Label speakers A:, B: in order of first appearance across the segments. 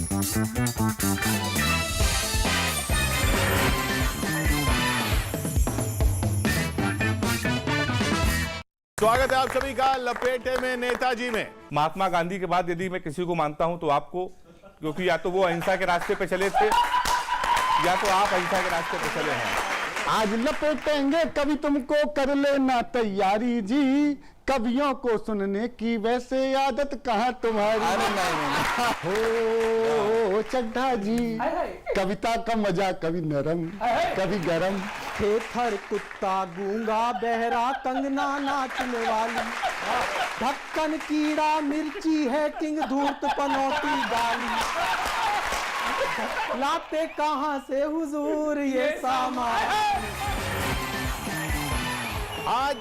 A: स्वागत है आप सभी का लपेटे में नेताजी में। महात्मा गांधी के बाद यदि मैं किसी को मानता हूं तो आपको, क्योंकि या तो वो अहिंसा के रास्ते पे चले थे या तो आप अहिंसा के रास्ते पे चले हैं।
B: आज लपेटेंगे कभी तुमको, कर लेना तैयारी जी। कवियों को सुनने की वैसे आदत कहाँ तुम्हारी।
A: अरे नहीं।
B: हो चड्ढा जी, कविता का मजा कभी नरम कभी गरम।
C: थेथर कुत्ता गूंगा बहरा कंगना नाचने वाली, ढक्कन कीड़ा मिर्ची है किंग धूर्त पनौती गाली। लाते कहाँ से हुजूर ये सामान।
A: आज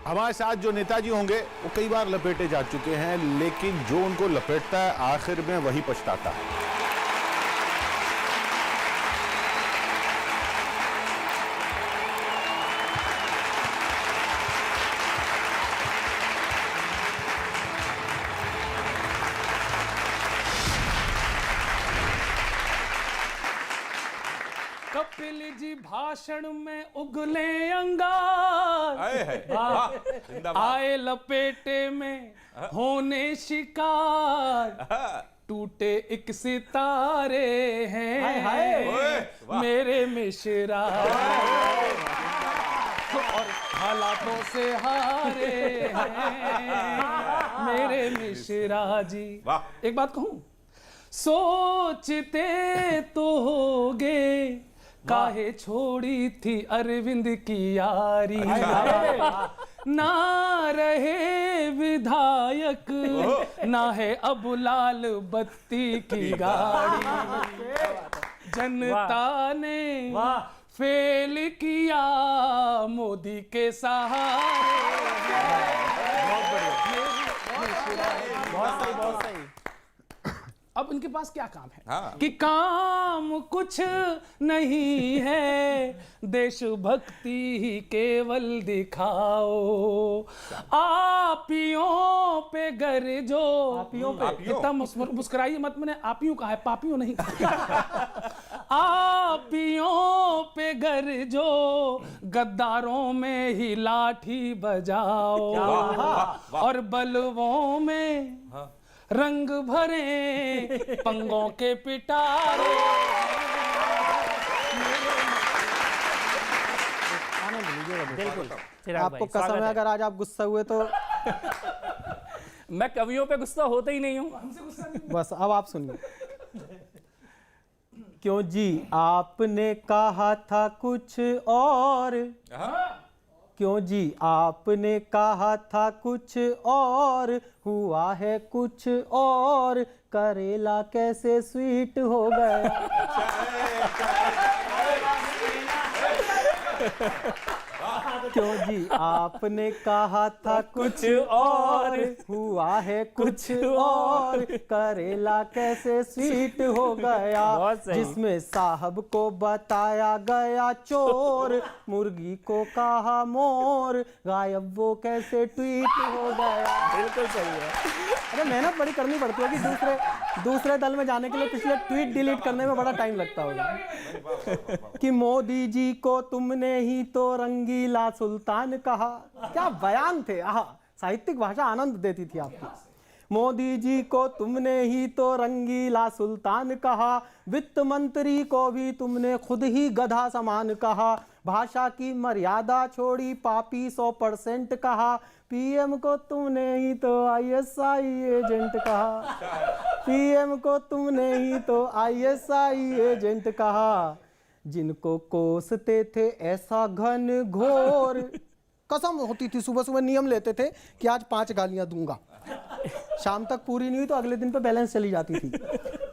A: हमारे साथ जो नेताजी होंगे वो कई बार लपेटे जा चुके हैं, लेकिन जो उनको लपेटता है आखिर में वही पछताता है।
D: कपिल जी भाषण में उगले अंगार, आए लपेटे में होने शिकार। टूटे एक सितारे हैं मेरे मिश्रा, और हालातों से हारे हैं मेरे मिश्रा जी। एक बात कहूं, सोचते तो होगे काहे छोड़ी थी अरविंद की यारी। ना रहे विधायक ना है अब लाल बत्ती की गाड़ी। जनता ने फेल किया मोदी के सहारे।
C: बहुत सही बहुत सही।
D: अब इनके पास क्या काम है? कि काम कुछ नहीं है, देशभक्ति ही केवल दिखाओ। आपियों पे गरजो, आपियों पे इतना मुस्कुराइए मत, मैंने आपियों कहा है, पापियों नहीं कहा। आपियों पे गरजो, गद्दारों में ही लाठी बजाओ, और बलवों में रंग भरे पंगों के पिटारे।
C: बिल्कुल आपको कसम है, अगर आज आप गुस्सा हुए तो
E: मैं कवियों पे गुस्सा होता ही नहीं हूँ।
C: बस अब आप सुनिए। क्यों जी आपने कहा था कुछ और, क्यों जी आपने कहा था कुछ और, हुआ है कुछ और। करेला कैसे स्वीट हो गया। क्यों जी आपने कहा था कुछ और, हुआ है कुछ और। करेला कैसे स्वीट हो गया। जिसमें साहब को बताया गया चोर, मुर्गी को कहा मोर, गायब वो कैसे ट्वीट हो गया।
E: बिल्कुल सही है।
C: अरे मेहनत बड़ी करनी पड़ती है कि दूसरे दल में जाने के लिए पिछले ट्वीट डिलीट करने में बड़ा टाइम लगता होगा। कि मोदी जी को तुमने ही तो रंगीला सुल्तान कहा। क्या बयान थे, आहा, साहित्यिक भाषा आनंद देती थी आपकी। मोदी जी को तुमने ही तो रंगीला सुल्तान कहा, वित्त मंत्री को भी तुमने खुद ही गधा समान कहा। भाषा की मर्यादा छोड़ी पापी 100% कहा। पीएम को तुमने ही तो ISI एजेंट कहा। पीएम को तुमने ही तो ISI एजेंट कहा। जिनको कोसते थे ऐसा घन घोर, कसम होती थी सुबह सुबह नियम लेते थे कि आज 5 गालियां दूंगा, शाम तक पूरी नहीं हुई तो अगले दिन पे बैलेंस चली जाती थी।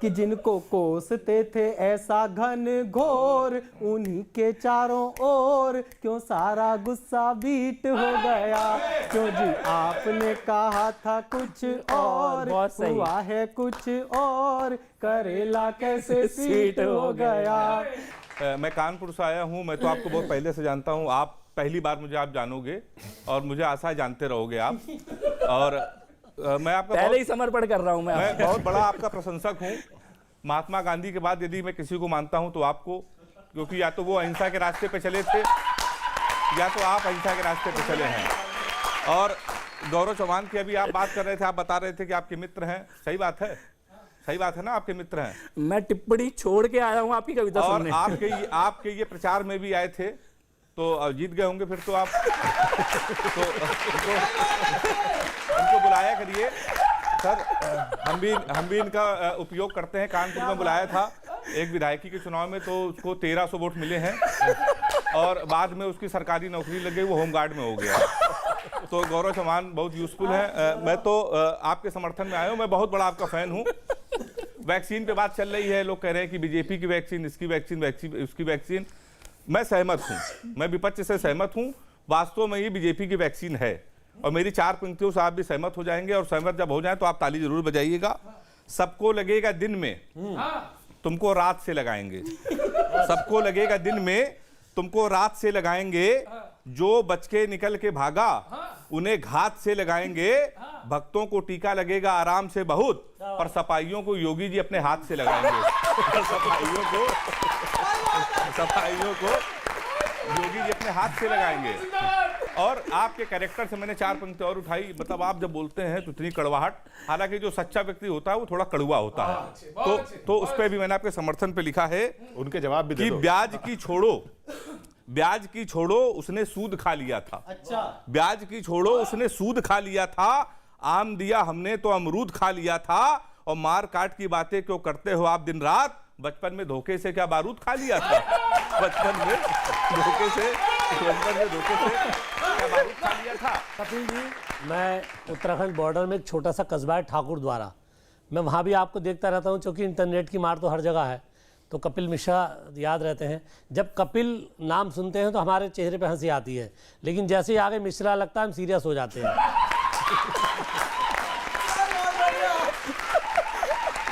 C: कि जिनको कोसते थे ऐसा घन घोर, उन्हीं के चारों ओर क्यों सारा गुस्सा बीट हो गया। क्यों जी आपने कहा था कुछ और, हुआ है कुछ और। करेला कैसे स्वीट हो गया।
A: मैं कानपुर से आया हूँ, मैं तो आपको बहुत पहले से जानता हूँ। आप पहली बार मुझे आप जानोगे और मुझे आशा है जानते रहोगे आप। और मैं आपका
E: पहले ही समर्पण कर रहा हूँ। मैं
A: बहुत बड़ा आपका प्रशंसक हूँ। महात्मा गांधी के बाद यदि मैं किसी को मानता हूं तो आपको, क्योंकि या तो वो अहिंसा के रास्ते पे चले थे या तो आप अहिंसा के रास्ते पे चले हैं। और गौरव चौहान की अभी आप बात कर रहे थे, आप बता रहे थे कि आपके मित्र हैं, सही बात है, सही बात है ना, आपके मित्र हैं।
E: मैं टिप्पणी छोड़ के आया हूँ आपकी कविता
A: और
E: सुनने।
A: आपके ये प्रचार में भी आए थे, तो जीत गए होंगे फिर तो आप। तो उनको बुलाया करिए सर, हम भी इनका उपयोग करते हैं। कानपुर में बुलाया था एक विधायकी के चुनाव में, तो उसको 1300 वोट मिले हैं और बाद में उसकी सरकारी नौकरी लग गई, वो होमगार्ड में हो गया। तो गौरव चौहान बहुत यूजफुल है। मैं तो आपके समर्थन में आया हूँ, मैं बहुत बड़ा आपका फैन हूँ। वैक्सीन पे बात चल रही है, लोग कह रहे हैं कि बीजेपी की वैक्सीन, इसकी वैक्सीन, उसकी वैक्सीन। मैं सहमत हूँ, मैं विपक्ष से सहमत हूँ। वास्तव में ये बीजेपी की वैक्सीन है और मेरी 4 पंक्तियों से आप भी सहमत हो जाएंगे। और सहमत जब हो जाए तो आप ताली जरूर बजाइएगा। सबको लगेगा दिन में, तुमको रात से लगाएंगे। सबको लगेगा दिन में, तुमको रात से लगाएंगे। जो बच के निकल के भागा, उन्हें घात से लगाएंगे। भक्तों को टीका लगेगा आराम से बहुत, पर सपाइयों को योगी जी अपने हाथ से लगाएंगे। सफाइयों को योगी जी अपने हाथ से लगाएंगे। और आपके कैरेक्टर से मैंने 4 पंक्ति और उठाई। मतलब आप जब बोलते हैं तो इतनी कड़वाहट, हालांकि जो सच्चा व्यक्ति होता है वो थोड़ा कड़वा होता है। तो उस पर भी मैंने आपके समर्थन पे लिखा है,
B: उनके जवाब भी
A: कि ब्याज की छोड़ो, ब्याज की छोड़ो, उसने सूद खा लिया था। अच्छा, ब्याज की छोड़ो, उसने सूद खा लिया था। आम दिया हमने तो अमरूद खा लिया था। और मार काट की बातें क्यों करते हो आप दिन रात? बचपन में धोखे से क्या बारूद खा लिया था? बचपन में धोखे से क्या बारूद खा लिया था?
F: कपिल जी, मैं उत्तराखंड बॉर्डर में एक छोटा सा कस्बा है ठाकुर द्वारा, मैं वहाँ भी आपको देखता रहता हूँ, क्योंकि इंटरनेट की मार तो हर जगह है। तो कपिल मिश्रा याद रहते हैं। जब कपिल नाम सुनते हैं तो हमारे चेहरे पे हंसी आती है, लेकिन जैसे ही आगे मिश्रा लगता है हम सीरियस हो जाते हैं।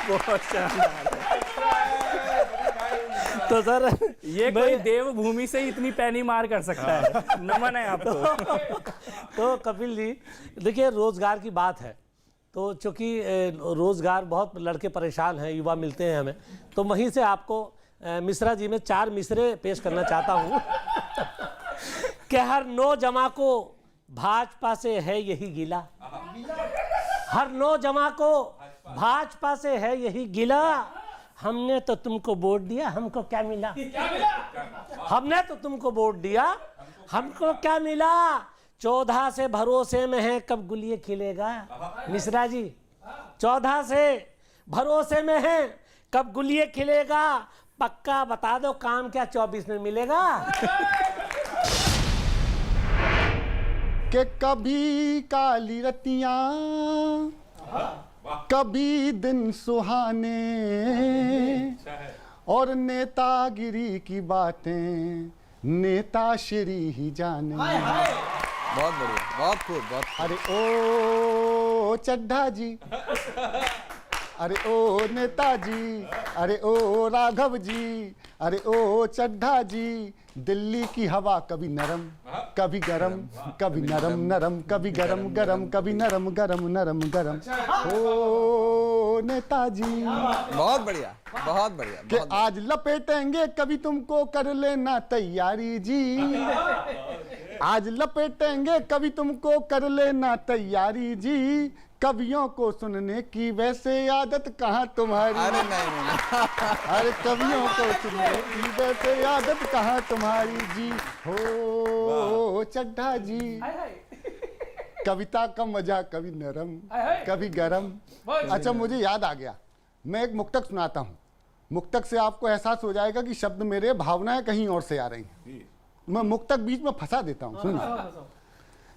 E: बहुत शानदार।
F: तो सर
E: ये कोई देवभूमि से इतनी पैनी मार कर सकता है, नमन है आपको।
F: तो कपिल जी देखिए, रोजगार की बात है, तो चूंकि रोजगार बहुत लड़के परेशान हैं, युवा मिलते हैं हमें, तो वहीं से आपको मिश्रा जी में 4 मिसरे पेश करना चाहता हूँ कि हर नौजवान को भाजपा से है यही गिला, हर नौजवान को भाजपा से है यही गिला। हमने तो तुमको वोट दिया, हमको क्या मिला? हमने तो तुमको वोट दिया, हमको क्या मिला? 14 से भरोसे में है कब गुलिये खिलेगा। मिश्रा जी 14 से भरोसे में है कब गुलिये खिलेगा। पक्का बता दो काम क्या 24 में मिलेगा?
B: कि कभी काली रतियां, कभी दिन सुहाने, और नेतागिरी की बातें नेता श्री ही जाने।
G: बहुत बढ़िया, बहुत खूब, बहुत।
B: अरे ओ चड्ढा जी, अरे ओ नेताजी, अरे ओ राघव जी, अरे ओ चड्ढा जी। दिल्ली की हवा कभी नरम, कभी गरम, कभी नरम नरम, कभी गरम गरम, कभी नरम गरम, नरम गरम। ओ नेताजी,
G: बहुत बढ़िया, बहुत बढ़िया,
B: कि आज लपेटेंगे कभी तुमको, कर लेना तैयारी जी। आज लपेटेंगे कभी तुमको, कर लेना तैयारी जी। कवियों को सुनने की वैसे आदत कहाँ तुम्हारी?
G: अरे नहीं।
B: अरे कवियों को सुनने की वैसे आदत कहाँ तुम्हारी जी। हो चड्ढा जी, कविता का मजा कभी नरम, कभी गरम। अच्छा, मुझे याद आ गया, मैं एक मुक्तक सुनाता हूँ। मुक्तक से आपको एहसास हो जाएगा कि शब्द मेरे, भावनाएं कहीं और से आ रही हैं। मैं मुक्तक बीच में फंसा देता हूँ, सुनिए।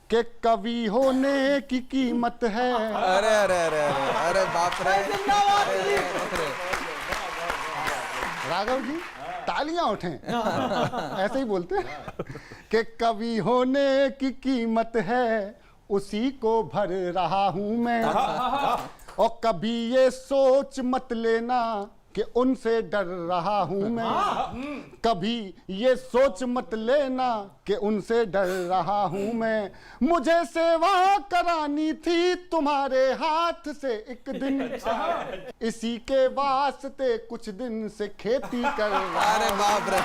B: कि कवि होने की कीमत है।
G: अरे अरे अरे अरे अरे बाप रे,
B: राघव जी तालियां उठें, ऐसे ही बोलते हैं। कि कवि होने की कीमत है, उसी को भर रहा हूं मैं। और कभी ये सोच मत लेना कि उनसे डर रहा हूं मैं। कभी ये सोच मत लेना कि उनसे डर रहा हूं मैं। मुझे सेवा करानी थी तुम्हारे हाथ से एक दिन, इसी के वास्ते कुछ दिन से खेती कर रहा।
G: अरे बाप रे,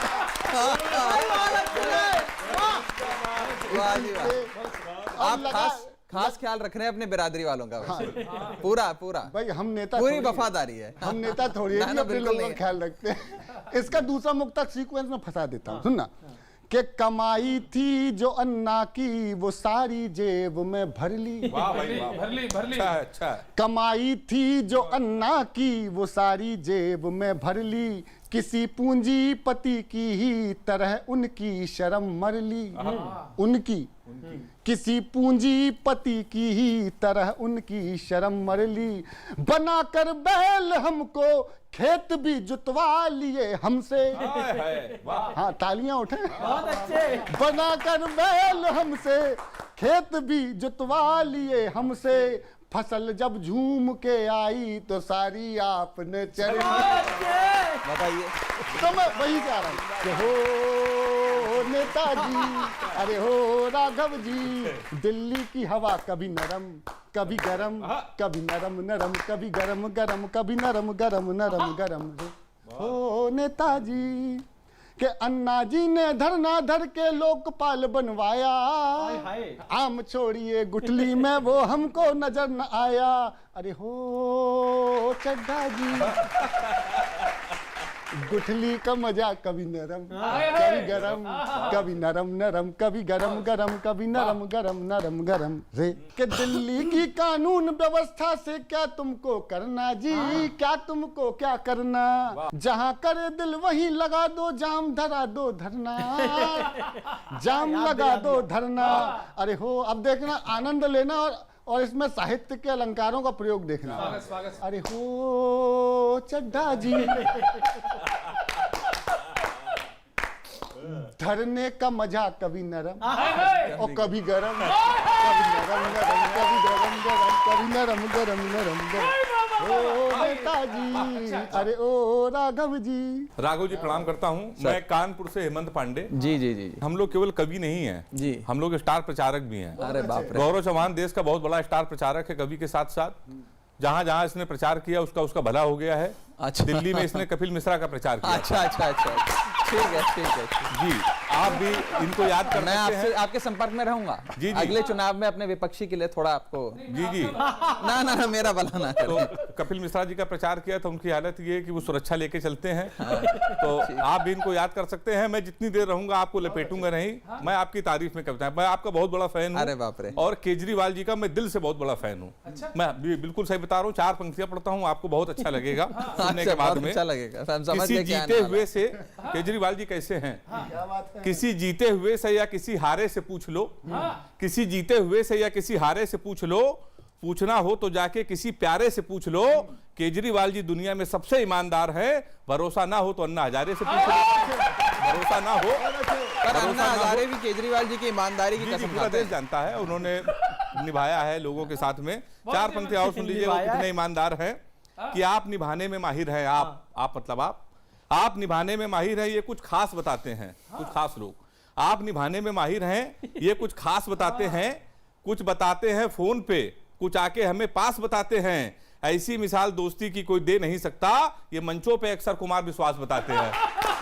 G: वाह जी वाह। आप खास ख्याल रख रहे हैं अपने बिरादरी वालों का। पूरा पूरा
B: भाई हम नेता
G: पूरी
B: थोड़ी हैं।
G: वफादारी है।
B: हम नेता थोड़ी है
G: ना,
B: कि
G: ना,
B: अपने
G: बिल्कुल
B: लोगों
G: नहीं
B: का ख्याल रखते हैं। इसका दूसरा मुक्तक सीक्वेंस में फंसा देता हूँ, सुनना। कि कमाई थी जो अन्ना की वो सारी जेब में भर ली।
A: वाह भाई वाह,
D: भर ली
A: अच्छा है, अच्छा है।
B: कमाई थी जो अन्ना की वो सारी जेब में भर ली। किसी पूंजीपति की ही तरह उनकी शर्म मर ली। उनकी किसी पूंजीपति की ही तरह उनकी शर्म मर ली। बनाकर बैल हमको खेत भी जुतवा लिए हमसे।
A: हाय, हाय, वाह।
B: हाँ तालियां उठे।
C: बहुत अच्छे।
B: बनाकर बैल हमसे खेत भी जुतवा लिए हमसे। फसल जब झूम के आई तो सारी आपने चढ़ ली।
G: बताइए।
B: तो मैं वही जा रहा हूँ कि हो नेताजी, अरे हो राघव जी। दिल्ली की हवा कभी नरम कभी गरम, कभी नरम नरम कभी गरम गरम, कभी नरम गरम नरम गरम। हो नेताजी कि अन्ना जी ने धरना धर के लोकपाल बनवाया। आम छोड़िए गुठली में वो हमको नजर न आया। अरे हो चड्ढा जी, गुठली का मजा कभी नरम कभी गरम, कभी नरम नरम कभी गरम गरम, कभी नरम गरम नरम गरम रे। कि दिल्ली की कानून व्यवस्था से क्या तुमको करना जी, क्या तुमको क्या करना। जहां करे दिल वहीं लगा दो जाम, धरा दो धरना, जाम लगा दो धरना। अरे हो अब देखना, आनंद लेना और इसमें साहित्य के अलंकारों का प्रयोग देखना। अरे हो चड्ढा जी, धरने का मजा कभी नरम और कभी गरम, कभी नरम नरम कभी गरम गरम, कभी नरम गरम नरम गरम। ओ नेताजी, अरे ओ राघव जी।
A: राघव जी प्रणाम करता हूँ। मैं कानपुर से हेमंत पांडे।
G: जी जी जी जी।
A: हम लोग केवल कवि नहीं हैं
G: जी।
A: हम लोग स्टार प्रचारक भी हैं।
G: अरे बाप रे।
A: गौरव चौहान देश का बहुत बड़ा स्टार प्रचारक है कवि के साथ साथ। जहां जहां इसने प्रचार किया उसका भला हो गया है।
G: अच्छा।
A: दिल्ली में इसने कपिल मिश्रा का प्रचार किया।
G: अच्छा अच्छा अच्छा, ठीक है ठीक है।
A: जी आप भी इनको याद कर
G: मैं
A: सकते
G: आपसे
A: हैं।
G: आपके संपर्क में रहूंगा।
A: जी, जी।
G: अगले चुनाव में अपने विपक्षी के लिए थोड़ा आपको।
A: जी जी।
G: ना ना ना, मेरा भला ना
A: तो
G: करें।
A: कपिल मिश्रा जी का प्रचार किया तो उनकी हालत ये है कि वो सुरक्षा लेके चलते हैं। तो आप भी इनको याद कर सकते हैं। मैं जितनी देर रहूंगा आपको लपेटूंगा नहीं। मैं आपकी तारीफ में कविता, मैं आपका बहुत बड़ा फैन हूँ।
G: अरे बाप रे।
A: और केजरीवाल जी का मैं दिल से बहुत बड़ा फैन हूँ। मैं बिल्कुल सही बता रहा हूँ। 4 पंक्तियां पढ़ता हूँ, आपको बहुत अच्छा लगेगा सुनने के बाद
G: बहुत
A: में।
G: अच्छा लगेगा। हम समझ
A: किसी
G: गए क्या
A: जीते
G: आने वाला
A: हुए से केजरीवाल जी कैसे हैं? किसी जीते हुए से या किसी हारे से पूछ लो। किसी जीते हुए से या किसी हारे से पूछ लो। पूछना हो तो जाके किसी प्यारे से पूछ लो। केजरीवाल जी दुनिया में सबसे ईमानदार है। भरोसा ना हो तो अन्ना हजारे से पूछ लो। भरोसा ना हो
G: पर अन्ना हजारे भी केजरीवाल जी की ईमानदारी की
A: जी, जी,
G: कसम
A: पूरा
G: खाते
A: देश
G: हैं।
A: जानता है। उन्होंने निभाया है लोगों के साथ में। 4 पंक्तियां और सुन लीजिए वो कितने ईमानदार हैं कि आप निभाने में माहिर हैं। आप मतलब आप निभाने में माहिर हैं। ये कुछ खास बताते हैं, कुछ खास लोग। आप निभाने में माहिर हैं, ये कुछ खास बताते हैं। कुछ बताते हैं फोन पे, कुछ आके हमें पास बताते हैं। ऐसी मिसाल दोस्ती की कोई दे नहीं सकता। ये मंचों पे अक्सर कुमार विश्वास बताते हैं।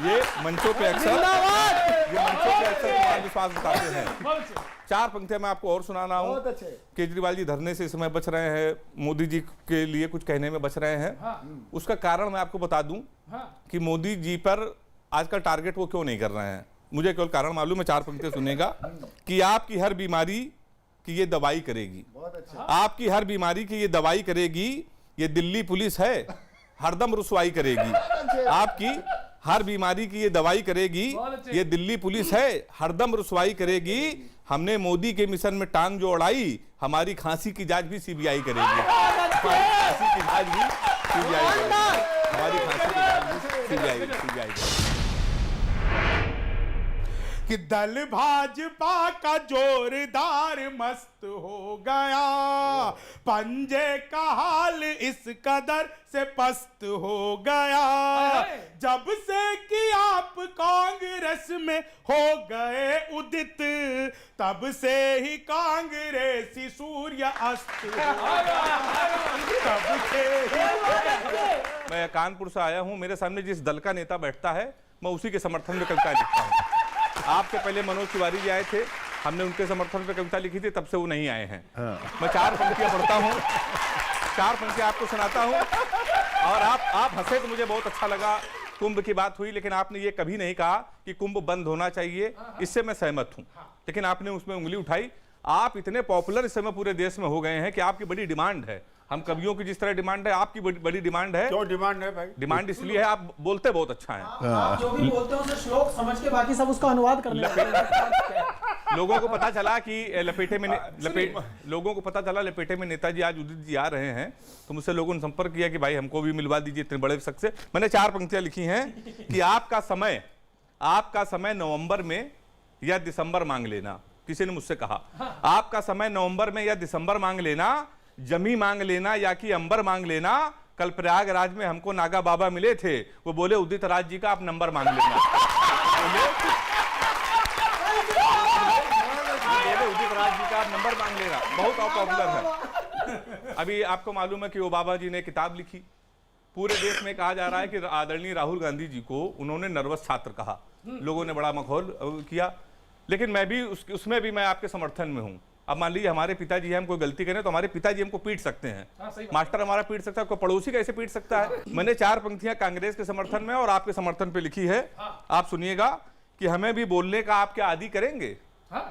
A: ये मंचों पे अक्सर कुमार विश्वास बताते हैं। 4 पंक्तियां मैं आपको और सुनाना हूं। केजरीवाल जी धरने से इस समय बच रहे हैं, मोदी जी के लिए कुछ कहने में बच रहे हैं। उसका कारण मैं आपको बता दूं कि मोदी जी पर आजकल टारगेट वो क्यों नहीं कर रहे हैं। मुझे केवल कारण मालूम है। 4 पंक्तियां सुनेगा कि आपकी हर बीमारी की ये दवाई करेगी। आपकी हर बीमारी की ये दवाई करेगी। ये दिल्ली पुलिस है, हरदम रुसवाई करेगी। आपकी हर बीमारी की ये दवाई करेगी। ये दिल्ली पुलिस है, हरदम रुसवाई करेगी। हमने मोदी के मिशन में टांग जो अड़ाई, हमारी खांसी की जांच भी सीबीआई करेगी। खांसी की जांच भी सीबीआई करेगी। हमारी खांसी की जांच भी सीबीआई करेगी।
H: कि दल भाजपा का जोरदार मस्त हो गया, पंजे का हाल इस कदर से पस्त हो गया, जब से कि आप कांग्रेस में हो गए उदित, तब से ही कांग्रेसी सूर्य अस्त हो गया, तब से ही।
A: मैं कानपुर से आया हूं, मेरे सामने जिस दल का नेता बैठता है मैं उसी के समर्थन में कविता लिखता हूं। आपसे पहले मनोज तिवारी जी आए थे, हमने उनके समर्थन में कविता लिखी थी, तब से वो नहीं आए हैं। मैं 4 पंक्तियां पढ़ता हूं, 4 पंक्तियां आपको सुनाता हूं, और आप हंसे तो मुझे बहुत अच्छा लगा। कुंभ की बात हुई, लेकिन आपने ये कभी नहीं कहा कि कुंभ बंद होना चाहिए, इससे मैं सहमत हूं, लेकिन आपने उसमें उंगली उठाई। आप इतने पॉपुलर इस समय पूरे देश में हो गए हैं कि आपकी बड़ी डिमांड है। हम कवियों की जिस तरह डिमांड है, आपकी बड़ी डिमांड है।
H: क्यों डिमांड है भाई?
A: डिमांड इसलिए है, आप बोलते बहुत अच्छा हैं।
C: आप जो भी बोलते हैं उसे श्लोक समझ के बाकी सब उसका अनुवाद करने लगते हैं।
A: लोगों को पता चला कि लोगों को पता चला लपेटे में नेताजी आज उदित जी आ रहे हैं, तो मुझसे लोगों ने संपर्क किया कि भाई हमको भी मिलवा दीजिए इतने बड़े शख्स से। मैंने 4 पंक्तियां लिखी हैं कि आपका समय नवंबर में या दिसंबर मांग लेना। किसी ने मुझसे कहा आपका समय नवंबर में या दिसंबर मांग लेना, जमी मांग लेना या कि अंबर मांग लेना। कल प्रयागराज में हमको नागा बाबा मिले थे, वो बोले उदित राज जी का आप नंबर मांग लेना। उदित राज जी का आप नंबर मांग लेना, बहुत पॉपुलर है। अभी आपको मालूम है कि वो बाबा जी ने किताब लिखी, पूरे देश में कहा जा रहा है कि आदरणीय राहुल गांधी जी को उन्होंने नर्वस छात्र कहा, लोगों ने बड़ा मखौल किया, लेकिन मैं भी उसमें भी मैं आपके समर्थन में हूं। अब मान लीजिए हमारे पिताजी हम कोई गलती करें तो हमारे पिताजी हमको पीट सकते हैं, मास्टर हमारा पीट सकता है, कोई पड़ोसी कैसे पीट सकता है। मैंने 4 पंक्तियां कांग्रेस के समर्थन में और आपके समर्थन पे लिखी है, आप सुनिएगा कि हमें भी बोलने का आप क्या आदी करेंगे।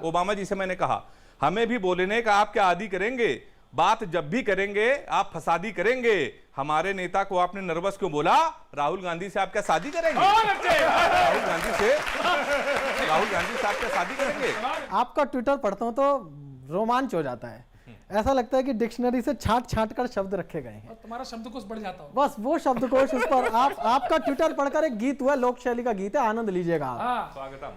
A: ओबामा जी से मैंने कहा हमें भी बोलने का आप क्या आदी करेंगे, बात जब भी करेंगे आप फसादी करेंगे। हमारे नेता को आपने नर्वस क्यों बोला, राहुल गांधी से आप क्या शादी करेंगे, राहुल गांधी से आप क्या शादी करेंगे।
C: आपका ट्विटर पढ़ता हूं तो रोमांच हो जाता है, ऐसा लगता है कि डिक्शनरी से छांट कर शब्द रखे गए हैं,
D: तुम्हारा शब्दकोश बढ़ जाता हो।
C: बस वो शब्दकोश उस पर। आपका ट्विटर पढ़कर एक गीत हुआ, लोक शैली का गीत है, आनंद लीजिएगा आप।
A: स्वागतम।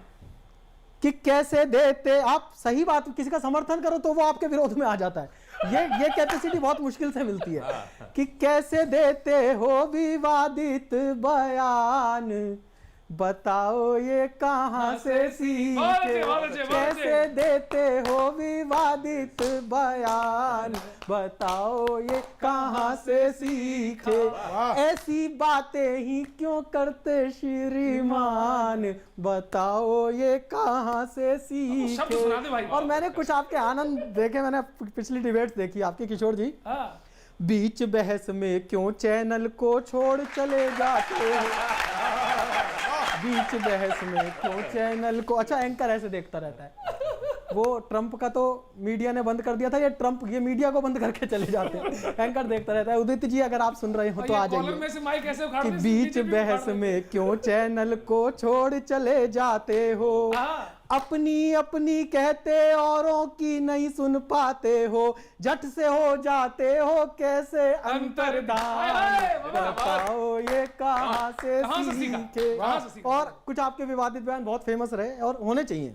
C: कि कैसे देते आप सही बात, किसी का समर्थन करो तो वो आपके विरोध में आ जाता है। ये कैपेसिटी बहुत मुश्किल से मिलती है। कि कैसे देते हो विवादित बयान, बताओ ये कहां से सीखे, कैसे देते हो विवादित बयान, बताओ ये कहां से सीखे, ऐसी बातें ही क्यों करते श्रीमान, बताओ ये कहां से सीखे। और मैंने कुछ आपके आनंद देखे, मैंने पिछली डिबेट देखी आपकी किशोर जी। बीच बहस में क्यों चैनल को छोड़ चले जाते हो, बीच बहस में क्यों चैनल को। अच्छा, एंकर ऐसे देखता रहता है। वो ट्रंप का तो मीडिया ने बंद कर दिया था, ये मीडिया को बंद करके चले जाते हैं। एंकर देखता रहता है। उदित जी अगर आप सुन रहे हो तो आ जाइए। कि बीच बहस में क्यों चैनल को छोड़ चले जाते हो, अपनी कहते औरों की नहीं सुन पाते हो, झट से हो जाते हो कैसे अंतर्धान, बताओ ये कहां से सीखे। और कुछ आपके विवादित बयान बहुत फेमस रहे और होने चाहिए,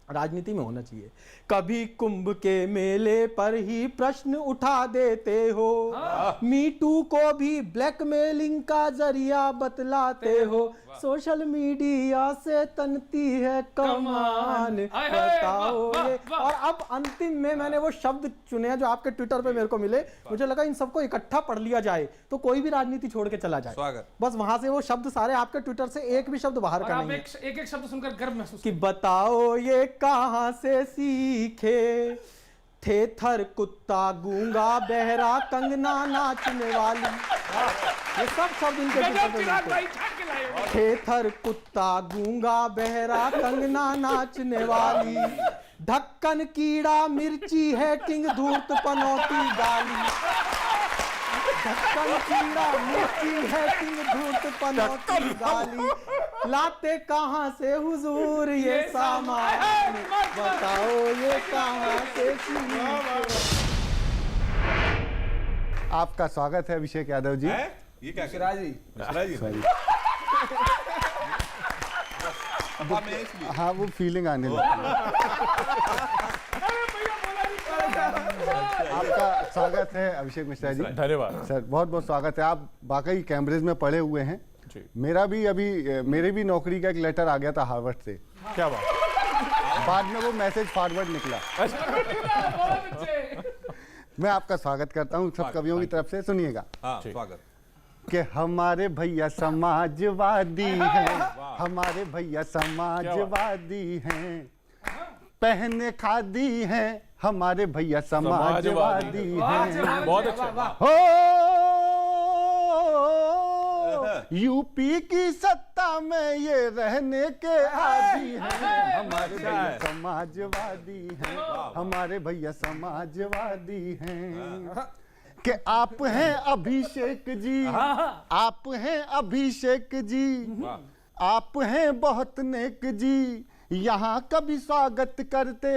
C: राजनीति में होना चाहिए। कभी कुंभ के मेले पर ही प्रश्न उठा देते हो, मी टू को भी ब्लैकमेलिंग का जरिया बतलाते हो, सोशल मीडिया से तनती है कमान, बताओ ये। और अब अंतिम में मैंने वो शब्द चुने हैं जो आपके ट्विटर पे मेरे को मिले, मुझे लगा इन सबको इकट्ठा पढ़ लिया जाए तो कोई भी राजनीति छोड़ के चला जाए। बस वहां से वो शब्द सारे आपके ट्विटर से एक भी शब्द बाहर का नहीं है।
D: एक शब्द सुनकर गर्व महसूस
C: कि बताओ ये कहां से सीखे, थे थर कुत्ता गूंगा बहरा कंगना नाचने वाली, ये सब शब्द इनके थे थर कुत्ता गूंगा बहरा कंगना नाचने वाली, ढक्कन कीड़ा मिर्ची है किंग धूर्त पनौती गाली, ढक्कन कीड़ा मिर्ची है किंग धूर्त पनौती गाली, लाते कहां से हुजूर ये सामान, बताओ ये कहां से सीखे।
B: आपका स्वागत है अभिषेक यादव जी।
A: ये क्या
G: मिश्रा जी,
A: सपा में है इसलिए।
B: हाँ वो फीलिंग आने लगी। आपका स्वागत है अभिषेक मिश्रा जी।
H: धन्यवाद
B: सर बहुत बहुत स्वागत है। आप वाकई कैम्ब्रिज में पढ़े हुए हैं। मेरे भी नौकरी का एक लेटर आ गया था हार्वर्ड से।
H: क्या बात।
B: बाद में वो मैसेज फॉरवर्ड निकला। मैं आपका स्वागत करता हूँ सब कवियों की तरफ से। सुनिएगा।
A: स्वागत।
B: कि हमारे भैया समाजवादी हैं, हमारे भैया समाजवादी हैं, पहने खादी हैं, हमारे भैया समाजवादी हैं।
H: बहुत अच्छा।
B: हो यूपी की सत्ता में ये रहने के आदी हैं, हमारे भैया समाजवादी हैं, हमारे भैया समाजवादी हैं। कि आप हैं अभिषेक जी, आप हैं अभिषेक जी, आप हैं बहुत नेक जी, यहाँ कभी स्वागत करते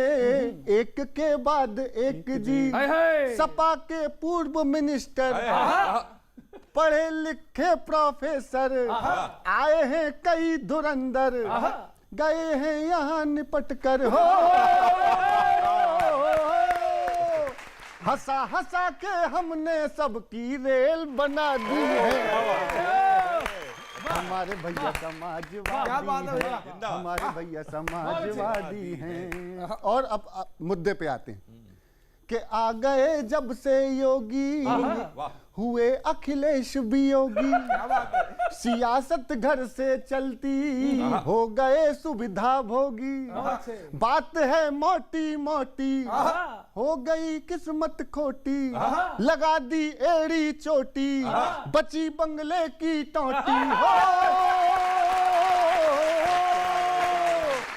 B: एक के बाद एक जी। सपा के पूर्व मिनिस्टर, पढ़े लिखे प्रोफेसर, आए हैं कई धुरंधर, गए हैं यहाँ निपट कर। हो हंसा हंसा के हमने सबकी रेल बना दी है, हमारे भैया समाजवादी हैं, हमारे भैया समाजवादी हैं। और अब मुद्दे पे आते हैं कि आ गए जब से योगी, हुए अखिलेश वियोगी, सियासत घर से चलती, हो गए सुविधा भोगी। बात है मोटी मोटी, हो गई किस्मत खोटी, लगा दी एड़ी चोटी, बची बंगले की टोटी। हो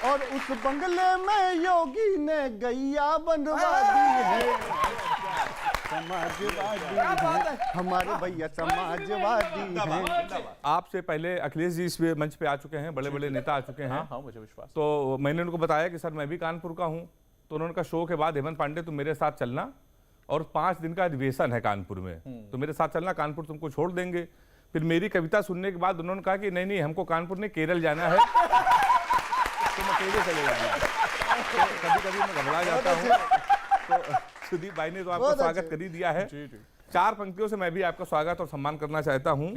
B: और उस बंगले में योगी ने गैया बनवा दी है, समाजवादी हैं, हमारे भैया समाजवादी हैं।
A: आपसे पहले अखिलेश जी इस मंच पे आ चुके हैं, बड़े बड़े नेता आ चुके हैं।
H: हाँ मुझे विश्वास।
A: तो मैंने उनको बताया कि सर मैं भी कानपुर का हूँ। तो उन्होंने कहा शो के बाद हेमंत पांडे तुम मेरे साथ चलना, और 5 दिन का अधिवेशन है कानपुर में, तो मेरे साथ चलना, कानपुर तुमको छोड़ देंगे। फिर मेरी कविता सुनने के बाद उन्होंने कहा कि नहीं नहीं हमको कानपुर नहीं केरल जाना है, तो मैं केरल चले जाऊंगा। तो कभी कभी मैं घबरा जाता हूँ। तो सुदीप भाई ने तो आपका स्वागत कर ही दिया है। 4 पंक्तियों से मैं भी आपका स्वागत और सम्मान करना चाहता हूँ।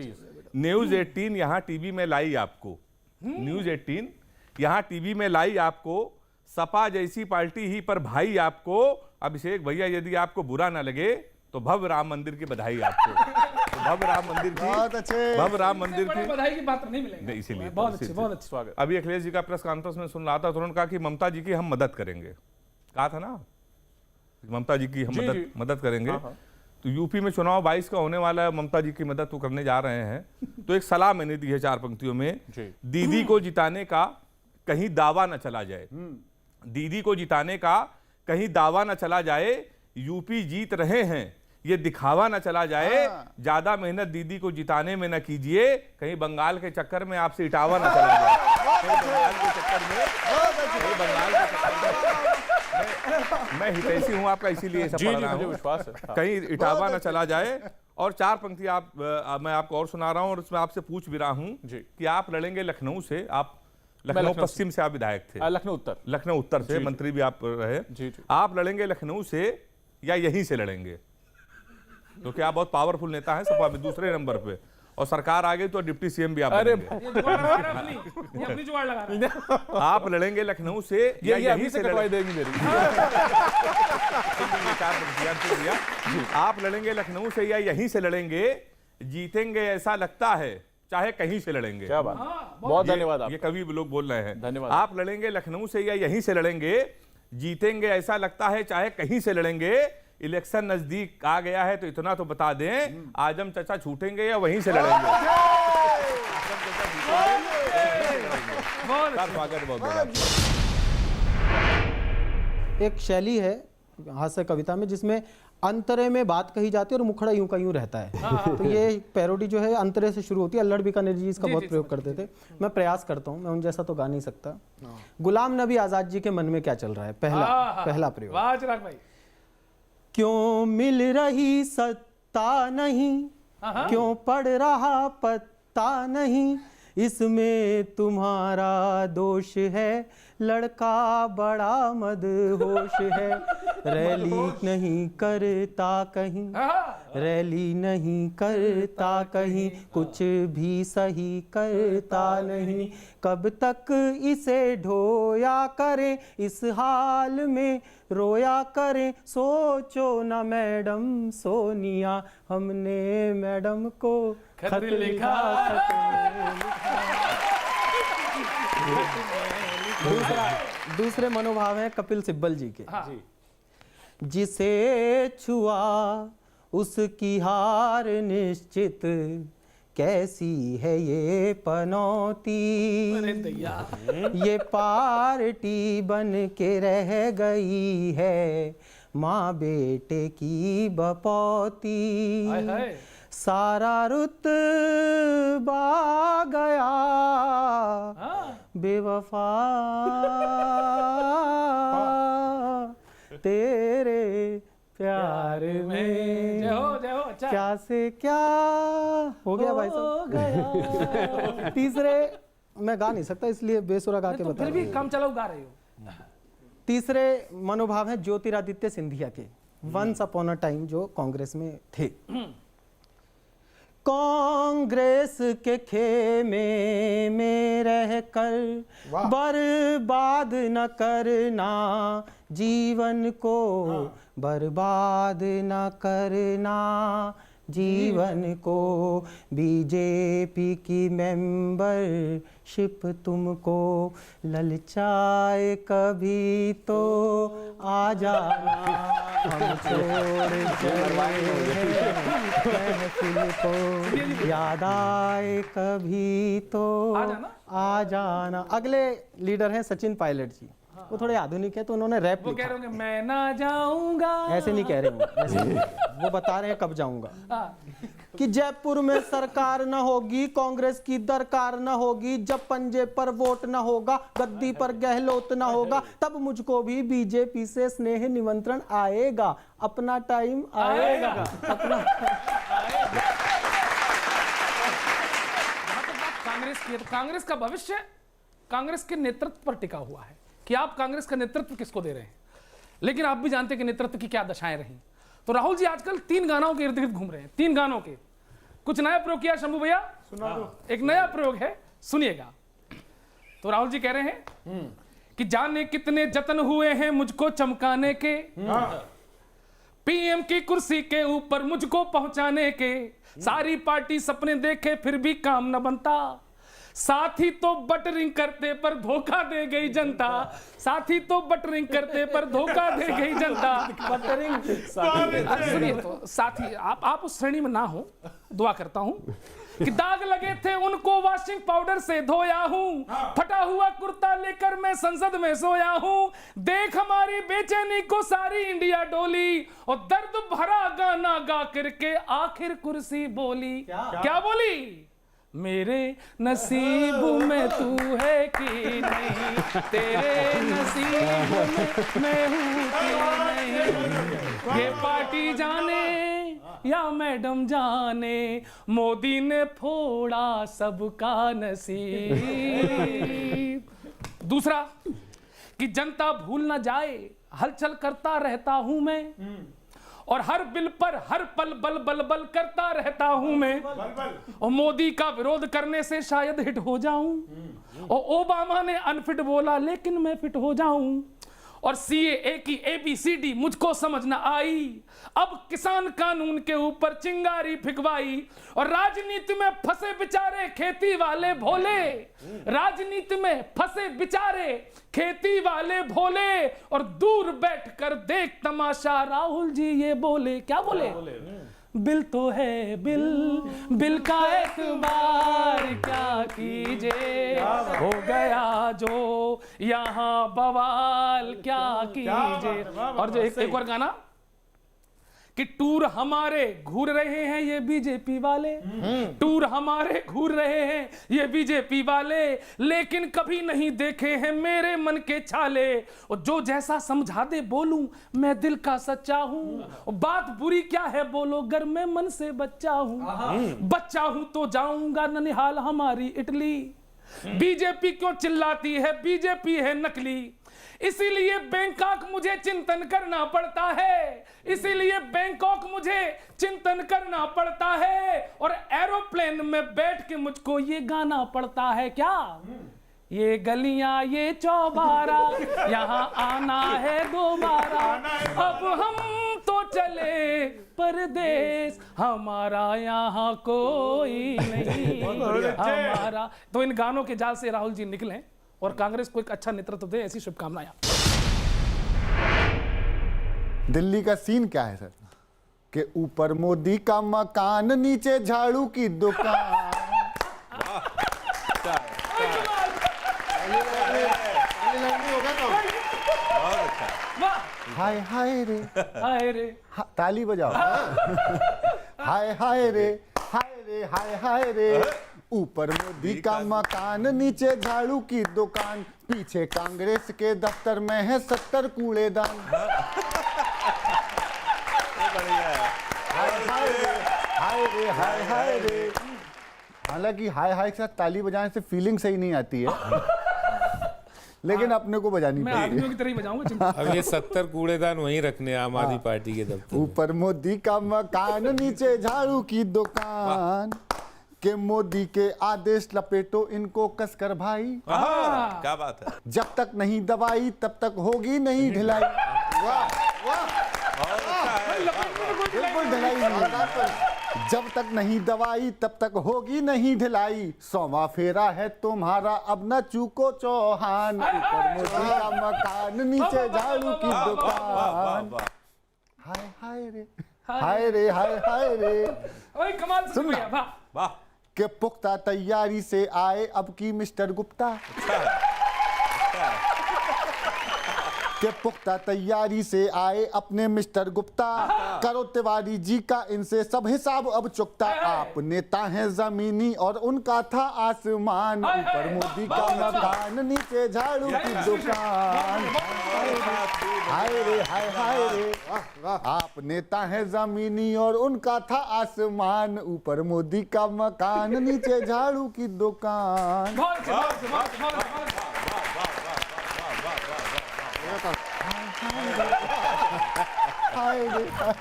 A: न्यूज 18 यहाँ टीवी में लाई आपको, न्यूज 18 यहाँ टीवी में लाई आपको, सपा जैसी पार्टी ही पर भाई आपको। अभिषेक भैया यदि आपको बुरा ना लगे तो भव्य राम मंदिर की बधाई आपको। तो भव्य राम मंदिर की,
B: बहुत अच्छे,
A: भव्य राम मंदिर की
D: बधाई की बात नहीं मिलेगी।
A: इसीलिए
D: बहुत अच्छे, बहुत अच्छे।
H: स्वागत।
A: अभी अखिलेश जी का प्रेस कॉन्फ्रेंस में सुन रहा था, तो उन्होंने कहा कि ममता जी की हम मदद करेंगे। कहा था ना ममता जी की हम मदद करेंगे। तो यूपी में चुनाव 22 का होने वाला है, ममता जी की मदद तो करने जा रहे हैं। तो एक सलाह मैंने दी है 4 पंक्तियों में। दीदी को जिताने का कहीं दावा न चला जाए, दीदी को जिताने का कहीं दावा न चला जाए, यूपी जीत रहे हैं ये दिखावा न चला जाए, ज्यादा मेहनत दीदी को जिताने में न कीजिए, कहीं बंगाल के चक्कर में आपसे इटावा न चला जाए। बंगाल के चक्कर में, बंगाल के चक्कर में मैं हितैषी हूं आपका, इसीलिए सब पढ़ रहा हूं।
H: विश्वास है।
A: कहीं इटावा न चला जाए। और 4 पंक्ति मैं आपको और सुना रहा हूं, और उसमें आपसे पूछ भी रहा हूं कि आप लड़ेंगे लखनऊ से। आप लखनऊ पश्चिम से आप विधायक थे, लखनऊ उत्तर से मंत्री भी आप रहे। आप लड़ेंगे लखनऊ से या यहीं से लड़ेंगे? क्योंकि आप बहुत पावरफुल नेता हैं सपा में, दूसरे नंबर पे, और सरकार आ गई तो डिप्टी सीएम भी आप बनेंगे।
D: अपनी जुगाड़ लगा रहे हैं।
A: आप लड़ेंगे लखनऊ से या यहीं से
H: देंगे मेरी।
A: आप लड़ेंगे लखनऊ से या यहीं से लड़ेंगे, जीतेंगे ऐसा लगता है चाहे कहीं से लड़ेंगे।
H: क्या बात, बहुत धन्यवाद।
A: ये कवि लोग बोल रहे हैं।
H: धन्यवाद।
A: आप लड़ेंगे लखनऊ से या यहीं से लड़ेंगे, जीतेंगे ऐसा लगता है चाहे कहीं से लड़ेंगे, इलेक्शन नजदीक आ गया है तो इतना तो बता दें, आजम चाचा छूटेंगे या वहीं से लड़ेंगे।
C: एक शैली है हास्य कविता में जिसमें अंतरे में बात कही जाती है और मुखड़ा यूं का यूं रहता है। तो ये पैरोडी जो है अंतरे से शुरू होती है। अल्लड़ बीकानेर जी इसका बहुत प्रयोग करते थे। मैं प्रयास करता हूँ, मैं उन जैसा तो गा नहीं सकता। गुलाम नबी आजाद जी के मन में क्या चल रहा है, पहला प्रयोग।
D: वाह चिराग भाई।
C: क्यों मिल रही सत्ता नहीं, क्यों पड़ रहा पत्ता नहीं, इसमें तुम्हारा दोष है, लड़का बड़ा मदहोश है। रैली नहीं करता कहीं, रैली नहीं करता कहीं, कुछ भी सही करता नहीं। कब तक इसे ढोया करें, इस हाल में रोया करें। सोचो ना मैडम सोनिया, हमने मैडम को खत लिखा। दूसरे मनोभाव हैं कपिल सिब्बल जी के। जिसे छुआ उसकी हार निश्चित, कैसी है ये पनौती। ये पार्टी बन के रह गई है, माँ बेटे की बपौती। सारा रुतबा गया बेवफा तेरे प्यार में।
D: अच्छा
C: क्या से क्या हो गया भाई साहब। तीसरे मैं गा नहीं सकता इसलिए बेसुरा गा के बता
D: फिर भी कम चलाओ गा रही हो।
C: तीसरे मनोभाव है ज्योतिरादित्य सिंधिया के, वंस अपॉन अ टाइम जो कांग्रेस में थे। कांग्रेस के खेमे में रहकर बर्बाद न करना, जीवन को बर्बाद न करना, जीवन को। बीजेपी की मेंबरशिप तुमको ललचाए कभी तो आ जाना, हम छोड़ चले महफिल को, याद आए कभी तो आ जाना। अगले लीडर हैं सचिन पायलट जी, वो थोड़े आधुनिक है तो उन्होंने रैप
D: वो कह रहे होंगे मैं ना जाऊंगा।
C: ऐसे नहीं कह रहे वो, ऐसे वो बता रहे हैं कब जाऊंगा। कि जयपुर में सरकार न होगी, कांग्रेस की दरकार न होगी, जब पंजे पर वोट न होगा, गद्दी पर गहलोत न होगा, तब मुझको भी बीजेपी से स्नेह निमंत्रण आएगा। अपना टाइम आएगा, अपना।
D: कांग्रेस की, तो कांग्रेस का भविष्य कांग्रेस के नेतृत्व पर टिका हुआ है कि आप कांग्रेस का नेतृत्व किसको दे रहे हैं। लेकिन आप भी जानते हैं कि नेतृत्व की क्या दशाएं रही। तो राहुल जी आजकल 3 गानों के इर्द गिर्द घूम रहे हैं, 3 गानों के। कुछ नया प्रयोग किया शंभू भैया, सुना दो। एक नया प्रयोग है, सुनिएगा। तो राहुल जी कह रहे हैं कि जाने कितने जतन हुए हैं मुझको चमकाने के, पीएम की कुर्सी के ऊपर मुझको पहुंचाने के, सारी पार्टी सपने देखे फिर भी काम न बनता, साथी तो बटरिंग करते पर धोखा दे गई जनता, साथी तो बटरिंग करते पर धोखा दे गई जनता। बटरिंग सुनिए, तो साथी आप उस श्रेणी में ना हो, दुआ करता हूं कि दाग लगे थे उनको वॉशिंग पाउडर से धोया हूं, फटा हुआ कुर्ता लेकर मैं संसद में सोया हूं, देख हमारी बेचैनी को सारी इंडिया डोली, और दर्द भरा गाना गा करके आखिर कुर्सी बोली। क्या बोली? मेरे नसीब में तू है कि नहीं, तेरे नसीब में मैं हूँ कि नहीं, ये पार्टी जाने या मैडम जाने, मोदी ने फोड़ा सबका नसीब। दूसरा कि जनता भूल ना जाए हलचल करता रहता हूं मैं, और हर बिल पर हर पल बल बल बल करता रहता हूं मैं, और मोदी का विरोध करने से शायद हिट हो जाऊं, और ओबामा ने अनफिट बोला लेकिन मैं फिट हो जाऊं, और सीएए की ABCD मुझको समझ न आई, अब किसान कानून के ऊपर चिंगारी फिकवाई, और राजनीति में फंसे बेचारे खेती वाले भोले, राजनीति में फंसे बेचारे खेती वाले भोले, और दूर बैठकर देख तमाशा राहुल जी ये बोले। क्या बोले? बिल तो है बिल, बिल का एतबार क्या कीजिए, हो गया जो यहाँ बवाल क्या कीजिए। और जो एक और गाना कि टूर हमारे घूर रहे हैं ये बीजेपी वाले, टूर हमारे घूर रहे हैं ये बीजेपी वाले, लेकिन कभी नहीं देखे हैं मेरे मन के छाले। और जो जैसा समझा दे बोलूं मैं दिल का सच्चा हूं, बात बुरी क्या है बोलो गर मैं मन से बच्चा हूं, बच्चा हूं तो जाऊंगा ननिहाल हमारी इटली। बीजेपी क्यों चिल्लाती है बीजेपी है नकली, इसीलिए बैंकॉक मुझे चिंतन करना पड़ता है, इसीलिए बैंकॉक मुझे चिंतन करना पड़ता है। और एरोप्लेन में बैठ के मुझको ये गाना पड़ता है क्या, ये गलियां ये चौबारा यहाँ आना है दोबारा, अब हम तो चले परदेश हमारा यहाँ कोई नहीं हमारा। तो इन गानों के जाल से राहुल जी निकले और कांग्रेस को एक अच्छा नेतृत्व दे, ऐसी शुभकामनाएं।
B: दिल्ली का सीन क्या है सर कि ऊपर मोदी का मकान नीचे झाड़ू की दुकान। हाय हाय रे
D: हाय रे
B: ताली बजाओ। हाय हाय रे हाय रे हाय हाय रे, ऊपर मोदी का मकान नीचे झाड़ू की दुकान, पीछे कांग्रेस के दफ्तर में है 70 कूड़ेदान। हाय हाय रे हाय रे हाय हाय रे। हालांकि हाय हाय के साथ ताली बजाने से फीलिंग सही नहीं आती है, लेकिन अपने को बजानी
D: मैं
B: पड़ेगी।
D: आदमियों की तरह ही बजाऊंगा।
I: अब ये 70 कूड़ेदान वहीं रखने आम आदमी पार्टी के दफ्तर।
B: ऊपर मोदी का मकान नीचे झाड़ू की दुकान, के मोदी के आदेश लपेटो इनको कसकर भाई,
A: क्या बात है।
B: जब तक नहीं दवाई तब तक होगी नहीं ढिलाई। बिल्कुल ढिलाई नहीं। जब तक नहीं दवाई तब तक होगी नहीं ढिलाई, 100वां फेरा है तुम्हारा अब न चूको चौहान, ऊपर मोदी का मकान नीचे झाड़ू की दुकान। हाय हाय रे हाय रे हाय हाय रे।
D: ओए कमाल से भैया, वाह
A: वाह।
B: के पुख्ता तैयारी से आए अब की मिस्टर गुप्ता, के पुख्ता तैयारी से आए अपने मिस्टर गुप्ता, करो तिवारी जी का इनसे सब हिसाब अब चुकता, आप नेता हैं जमीनी और उनका था आसमान, ऊपर मोदी का मकान नीचे झाड़ू की दुकान। हाय रे हाय हाय रे, आप नेता हैं जमीनी और उनका था आसमान, ऊपर मोदी का मकान नीचे झाड़ू की दुकान।
D: बहुत अच्छे, बहुत अच्छे, बहुत अच्छे, बहुत अच्छे।
B: हाय रे हाय।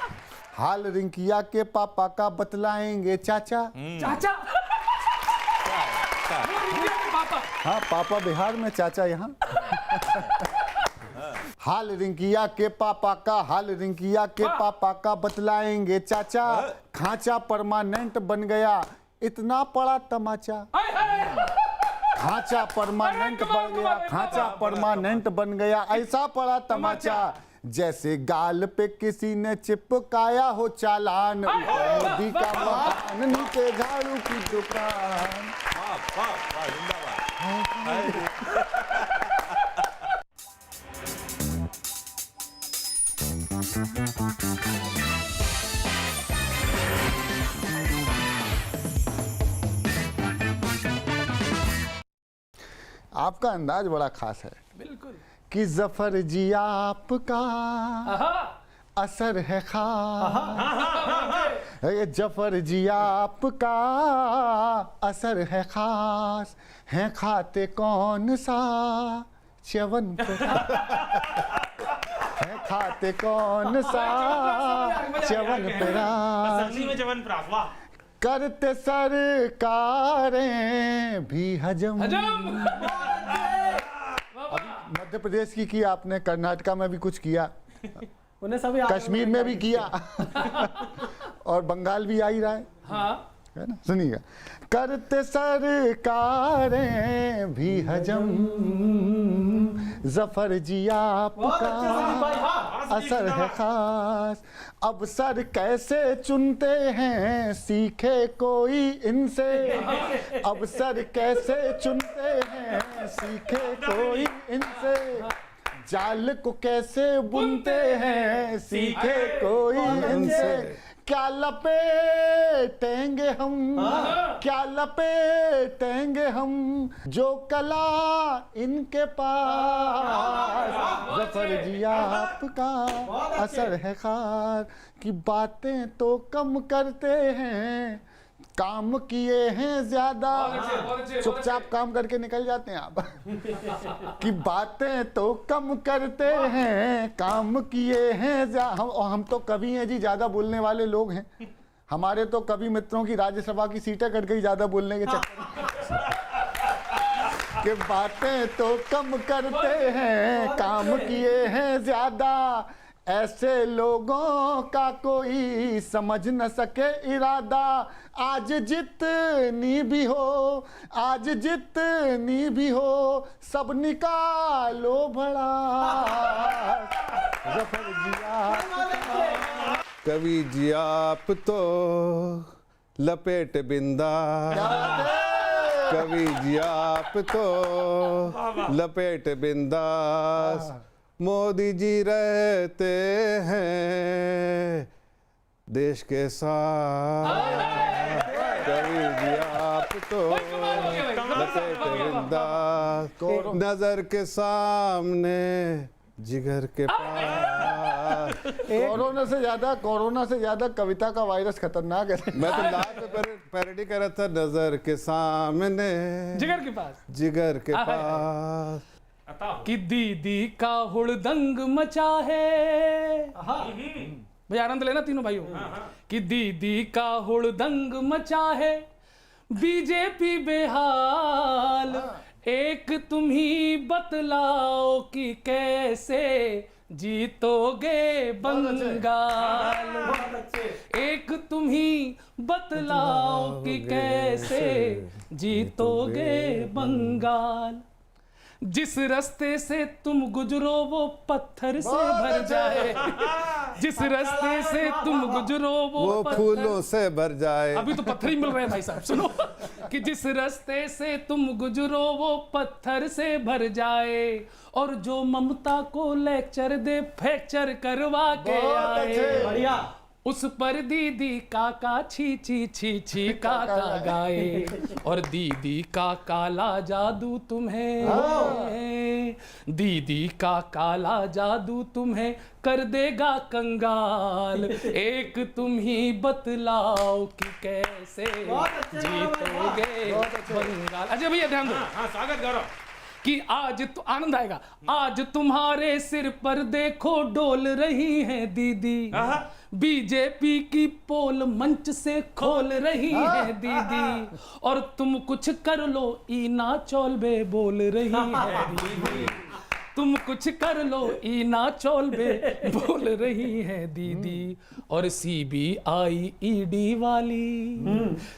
B: हाल रिंकिया के पापा का बतलाएंगे चाचा।
D: चाचा पापा,
B: हाँ पापा बिहार में, चाचा यहाँ। हाल रिंकिया के पापा का, हाल रिंकिया के पापा का बतलाएंगे चाचा, खांचा परमानेंट बन गया इतना पड़ा तमाचा। खांचा परमानेंट बन गया, खांचा परमानेंट बन गया ऐसा पड़ा तमाचा, जैसे गाल पे किसी ने चिपकाया हो चालान, ऊपर मोदी का मकान नीचे झाड़ू की दुकान। आपका अंदाज बड़ा खास है।
D: बिल्कुल।
B: कि जफर जी आपका असर है खास, ये जफर जी आपका असर है खास, है खाते कौन सा च्यवन है खाते कौन सा च्यवन पेरास, करते सरकारें भी हजम। मध्य प्रदेश की किया आपने, कर्नाटका में भी कुछ किया,
C: उन्हें सभी
B: कश्मीर में भी किया और बंगाल भी आ ही रहा है।
D: हाँ
B: है ना, सुनिएगा। करते सरकारें भी हजम, जफर जी आपका असर है खास, अब सर कैसे चुनते हैं सीखे कोई इनसे, अब सर कैसे चुनते हैं सीखे कोई इनसे, जाल को कैसे बुनते हैं सीखे कोई इनसे, क्या लपेटेंगे हम, क्या लपेटेंगे हम जो कला इनके पास। जफर जी आपका असर है खार कि बातें तो कम करते हैं, काम किए हैं ज्यादा। चुपचाप काम करके निकल जाते हैं आप कि बातें तो कम करते हैं, काम किए हैं ज्यादा। हम तो कवि हैं जी, ज्यादा बोलने वाले लोग हैं। हमारे तो कवि मित्रों की राज्यसभा की सीटें कट गई ज्यादा बोलने के चक्कर कि बातें तो कम करते हैं, काम किए हैं ज्यादा। ऐसे लोगों का कोई समझ न सके इरादा। आज जितनी भी हो, आज जितनी भी हो, सब निकालो भड़ा। जफर जी आप,
J: कवि जी आप तो लपेट बिंदा, कवि जी आप तो लपेट बिंदास। मोदी जी रहते हैं देश के साथ, कवि जी आप तो लपेट बिंदास। नजर के सामने जिगर के पास।
B: कोरोना से ज्यादा कविता का वायरस खतरनाक है।
J: मैं तो लास्ट पे पैरोडी कर रहा था, नजर के सामने
D: जिगर के पास,
J: जिगर के पास।
D: कि दीदी का हुड़दंग मचा है। भाई आनंद लेना तीनों भाइयों। कि दीदी का हुड़दंग मचा है, बीजेपी बेहाल। एक तुम ही बतलाओ कि कैसे जीतोगे बंगाल। एक तुम ही बतलाओ कि कैसे जीतोगे बंगाल। जिस रास्ते से तुम गुजरो वो पत्थर से भर जाए, जिस रास्ते से तुम गुजरो वो
J: फूलों से भर जाए।
D: अभी तो पत्थर ही मिल रहे हैं भाई साहब, सुनो। कि जिस रास्ते से तुम गुजरो वो पत्थर से भर जाए, और जो ममता को लेक्चर दे फ्रैक्चर करवा के आए। बढ़िया। उस पर दीदी काका छी छी छी छी काका गाए, और दीदी का काला जादू तुम्हें, दीदी का काला जादू तुम्हें कर देगा कंगाल। एक तुम ही बतलाओ कि कैसे जीतोगे बंगाल। अजय भैया ध्यान दो। स्वागत गौरव। कि आज तो आनंद आएगा। आज तुम्हारे सिर पर देखो डोल रही हैं दीदी, बीजेपी की पोल मंच से खोल रही है दीदी। और तुम कुछ कर लो ईना चौलबे बोल रही है दीदी। तुम कुछ कर लो ईना चौलबे बोल रही है दीदी। और सीबीआई ईडी वाली,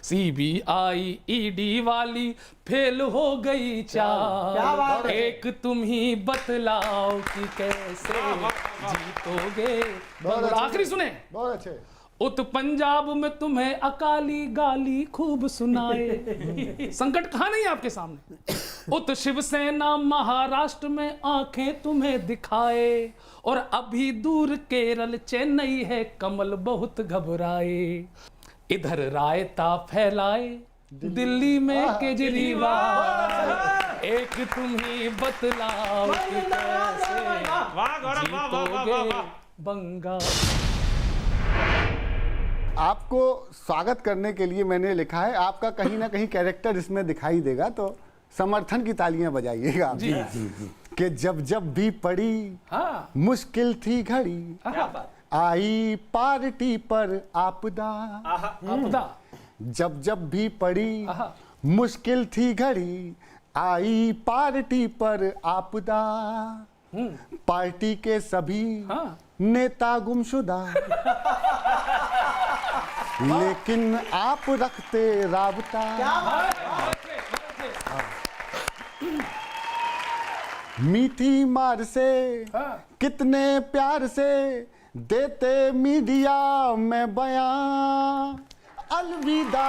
D: सीबीआई ईडी वाली फेल हो गई चाल। एक तुम ही बतलाओ कि कैसे जीतोगे। आखिरी सुने,
B: बहुत अच्छे।
D: उत पंजाब में तुम्हें अकाली गाली खूब सुनाए। संकट कहां नहीं है आपके सामने। उत शिवसेना महाराष्ट्र में आंखें तुम्हें दिखाए, और अभी दूर केरल चेन्नई है कमल बहुत घबराए। इधर रायता फैलाए दिल्ली में केजरीवाल। एक तुम ही बतलाओ कि कैसे जीतोगे बंगाल।
B: आपको स्वागत करने के लिए मैंने लिखा है, आपका कहीं ना कहीं कैरेक्टर इसमें दिखाई देगा, तो समर्थन की तालियां बजाइएगा आप। जी जी जी। कि जब जब भी पड़ी मुश्किल थी घड़ी, आई पार्टी पर आपदा।
D: आपदा।
B: जब जब भी पड़ी मुश्किल थी घड़ी, आई पार्टी पर आपदा। पार्टी के सभी नेता गुमशुदा, लेकिन आप रखते राबता। मीठी मार से कितने प्यार से देते मीडिया में बयां। अलविदा।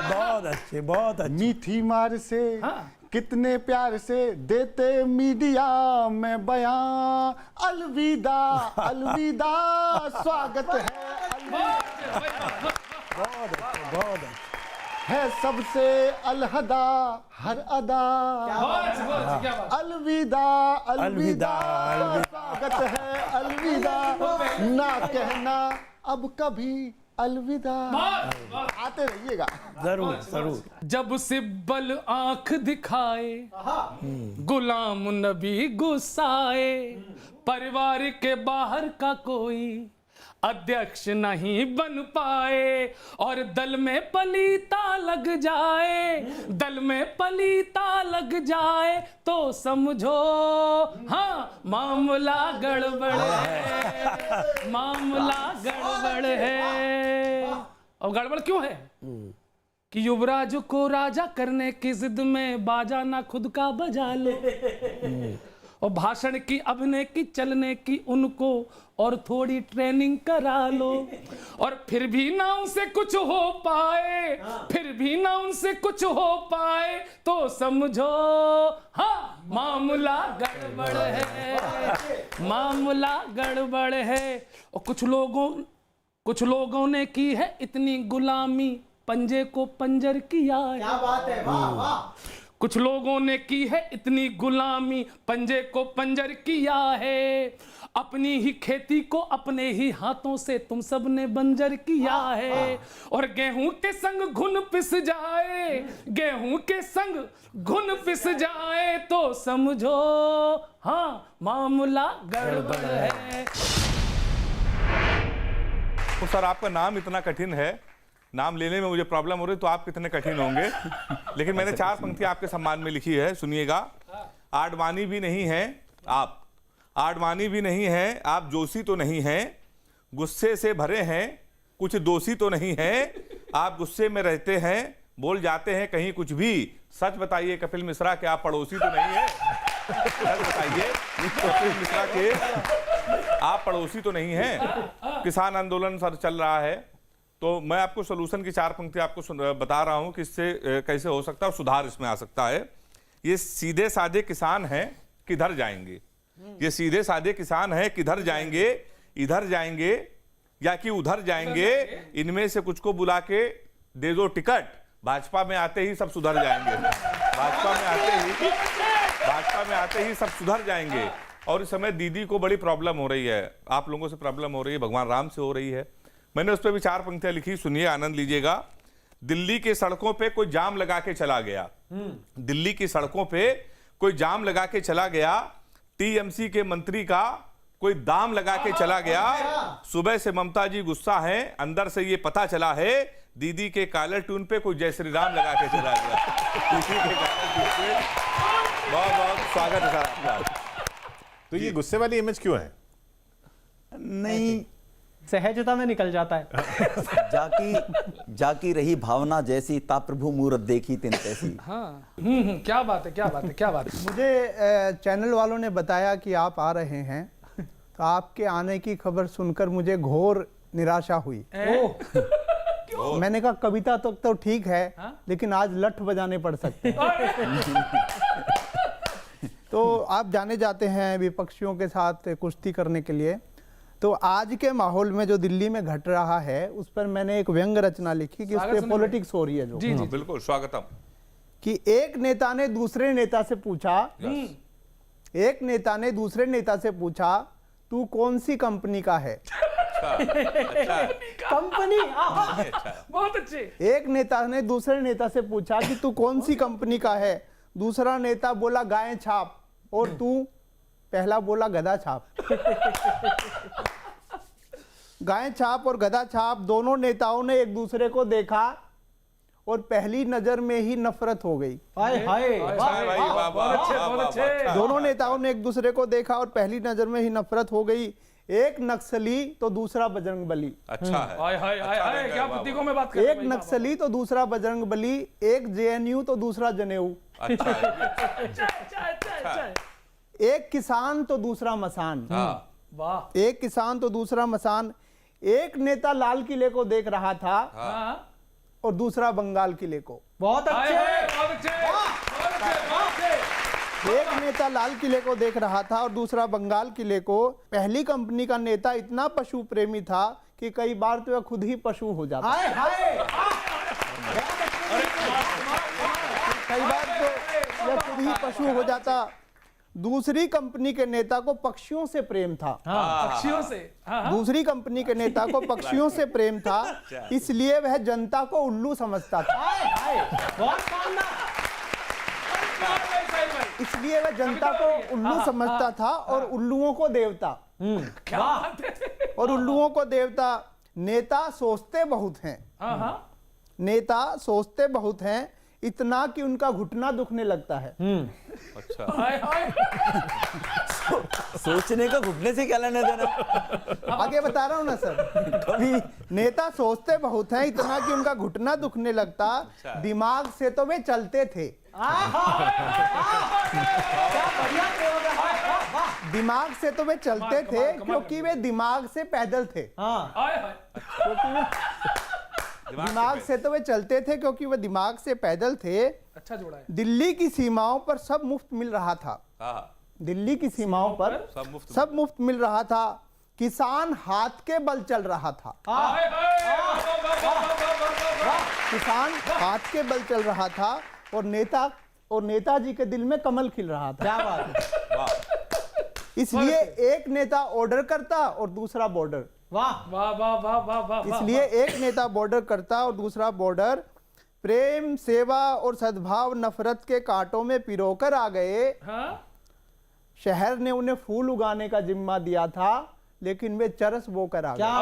C: बहुत बहुत अच्छे, बहुत अच्छे।
B: मीठी मार से
D: हाँ।
B: कितने प्यार से देते मीडिया में बयां, अलविदा अलविदा स्वागत है,
C: बहुत अच्छे, बहुत अच्छे।
B: है सबसे अलहदा हर अदा,
D: क्या बात।
B: अलविदा अलविदा स्वागत है, अलविदा ना कहना अब कभी अलविदा। आते रहिएगा।
C: जरूर जरूर।
D: जब सिब्बल आंख दिखाए गुलाम नबी गुस्साए, परिवार के बाहर का कोई अध्यक्ष नहीं बन पाए, और दल में पलीता लग जाए, दल में पलीता लग जाए तो समझो हाँ मामला गड़बड़ है, मामला गड़बड़ है। और गड़बड़ क्यों है कि युवराज को राजा करने की जिद में बाजा ना खुद का बजा लो, और भाषण की अभिनय की चलने की उनको और थोड़ी ट्रेनिंग करा लो, और फिर भी ना उनसे कुछ हो पाए, फिर भी ना उनसे कुछ हो पाए तो समझो हाँ मामला गड़बड़ है, मामला गड़बड़ है। और कुछ लोगों ने की है इतनी गुलामी, पंजे को पंजर किया है। क्या बात है, वाह वाह। कुछ लोगों ने की है इतनी गुलामी, पंजे को पंजर किया है, अपनी ही खेती को अपने ही हाथों से तुम सब ने बंजर किया है। और गेहूं के संग घुन पिस जाए, गेहूं के संग घुन पिस जाए तो समझो हाँ मामला गड़बड़ है।
A: तो सर आपका नाम इतना कठिन है, नाम लेने में मुझे प्रॉब्लम हो रही, तो आप कितने कठिन होंगे। लेकिन मैंने 4 पंक्तियां आपके सम्मान में लिखी है, सुनिएगा। आडवाणी भी नहीं है आप, आडवाणी भी नहीं है आप, जोशी तो नहीं हैं, गुस्से से भरे हैं, कुछ दोषी तो नहीं है आप, गुस्से में रहते हैं, बोल जाते हैं कहीं कुछ भी, सच बताइए कपिल मिश्रा के आप पड़ोसी तो नहीं है, सच बताइए कपिल मिश्रा के आप पड़ोसी तो नहीं है। किसान आंदोलन सर चल रहा है, तो मैं आपको सोल्यूशन की 4 पंक्ति आपको बता रहा हूं कि इससे कैसे हो सकता है और सुधार इसमें आ सकता है। ये सीधे साधे किसान हैं, किधर जाएंगे, ये सीधे साधे किसान हैं, किधर जाएंगे, इधर जाएंगे या कि उधर जाएंगे, इनमें से कुछ को बुला के दे दो टिकट, भाजपा में आते ही सब सुधर जाएंगे, भाजपा में आते ही सब सुधर जाएंगे। और इस समय दीदी को बड़ी प्रॉब्लम हो रही है, आप लोगों से प्रॉब्लम हो रही है, भगवान राम से हो रही है। मैंने उस पर भी 4 पंक्तियां लिखी, सुनिए, आनंद लीजिएगा। दिल्ली के सड़कों पे कोई जाम लगा के चला गया, दिल्ली की सड़कों पे कोई जाम लगा के चला गया, टीएमसी के मंत्री का कोई दाम लगा के चला गया, सुबह से ममता जी गुस्सा है, अंदर से ये पता चला है, दीदी के कॉलर ट्यून पे कोई जय श्री राम लगा के चला गया, दीदी के कॉलर ट्यून पे। बहुत बहुत स्वागत है सर आपका।
J: तो ये गुस्से वाली इमेज क्यों है?
C: नहीं, सहजता में निकल जाता है।
K: जाकी रही भावना जैसी, ता प्रभु मूरत देखी तिन तैसी।
D: हाँ क्या बात है, क्या बात है, क्या बात है।
L: मुझे चैनल वालों ने बताया कि आप आ रहे हैं, तो आपके आने की खबर सुनकर मुझे घोर निराशा हुई। मैंने कहा कविता तो ठीक है, लेकिन आज लठ बजाने पड़ सकते हैं। तो आप जाने जाते हैं विपक्षियों के साथ कुश्ती करने के लिए, तो आज के माहौल में जो दिल्ली में घट रहा है उस पर मैंने एक व्यंग रचना लिखी कि उस पर पॉलिटिक्स हो रही है जो।
A: जी बिल्कुल स्वागतम।
L: कि एक नेता ने दूसरे नेता से पूछा, एक नेता ने दूसरे नेता से पूछा, तू कौन सी कंपनी का है?
D: कंपनी बहुत अच्छे।
L: एक नेता ने दूसरे नेता से पूछा कि तू कौन सी कंपनी का है? दूसरा नेता बोला गाय छाप, और तू? पहला बोला गधा छाप। गाय छाप और गधा छाप दोनों नेताओं ने एक दूसरे को देखा और पहली नजर में ही नफरत हो गई। दोनों नेताओं ने एक दूसरे को देखा और पहली नजर में ही नफरत हो गई। एक नक्सली तो दूसरा बजरंगबली।
A: अच्छा है,
D: क्या बुद्धिकों में बात कर रहे हैं।
L: एक नक्सली तो दूसरा बजरंगबली, एक जेएनयू तो दूसरा जनेऊ, एक किसान तो दूसरा मसान।
D: वाह।
L: एक किसान तो दूसरा मसान। एक नेता लाल किले को देख रहा था और दूसरा बंगाल किले को।
C: बहुत अच्छे।
D: बहुत अच्छे, बहुत अच्छे, बहुत अच्छे।
L: एक नेता लाल किले को देख रहा था और दूसरा बंगाल किले को। पहली कंपनी का नेता इतना पशु प्रेमी था कि कई बार तो वह खुद ही पशु हो जाता।
C: हाय हाय।
L: कई बार तो वह खुद ही पशु हो जाता। दूसरी कंपनी के नेता को पक्षियों से प्रेम था।
D: पक्षियों से।
L: दूसरी कंपनी के नेता को पक्षियों से प्रेम था, इसलिए वह जनता को उल्लू समझता था।
C: बहुत शानदार।
L: इसलिए वह जनता को उल्लू समझता था और उल्लुओं को देवता।
D: क्या बात है।
L: और उल्लुओं को देवता। नेता सोचते बहुत हैं। नेता सोचते बहुत हैं, इतना कि उनका घुटना दुखने लगता है।
A: अच्छा।
K: सोचने का घुटने से क्या लेना देना?
L: आगे बता रहा हूं ना सर। कभी नेता सोचते बहुत हैं, इतना कि उनका घुटना दुखने लगता। दिमाग से तो वे चलते थे। दिमाग से तो वे चलते थे क्योंकि वे दिमाग से पैदल थे। दिमाग से तो वे चलते थे क्योंकि वे दिमाग से पैदल थे।
D: अच्छा जोड़ा है।
L: दिल्ली की सीमाओं पर सब मुफ्त मिल रहा था। दिल्ली की सीमाओं पर सब मुफ्त मिल रहा था। किसान हाथ के बल चल रहा था। किसान हाथ के बल चल रहा था और नेताजी के दिल में कमल खिल रहा था।
C: क्या बात है।
L: इसलिए एक नेता ऑर्डर करता और दूसरा बॉर्डर।
C: वाह
D: वाह वाह वाह वाह वाह।
L: इसलिए एक नेता बॉर्डर करता और दूसरा बॉर्डर। प्रेम, सेवा और सद्भाव नफरत के कांटों में पिरोकर आ गए। शहर ने उन्हें फूल उगाने का जिम्मा दिया था, लेकिन वे चरस बोकर आ गए।
C: क्या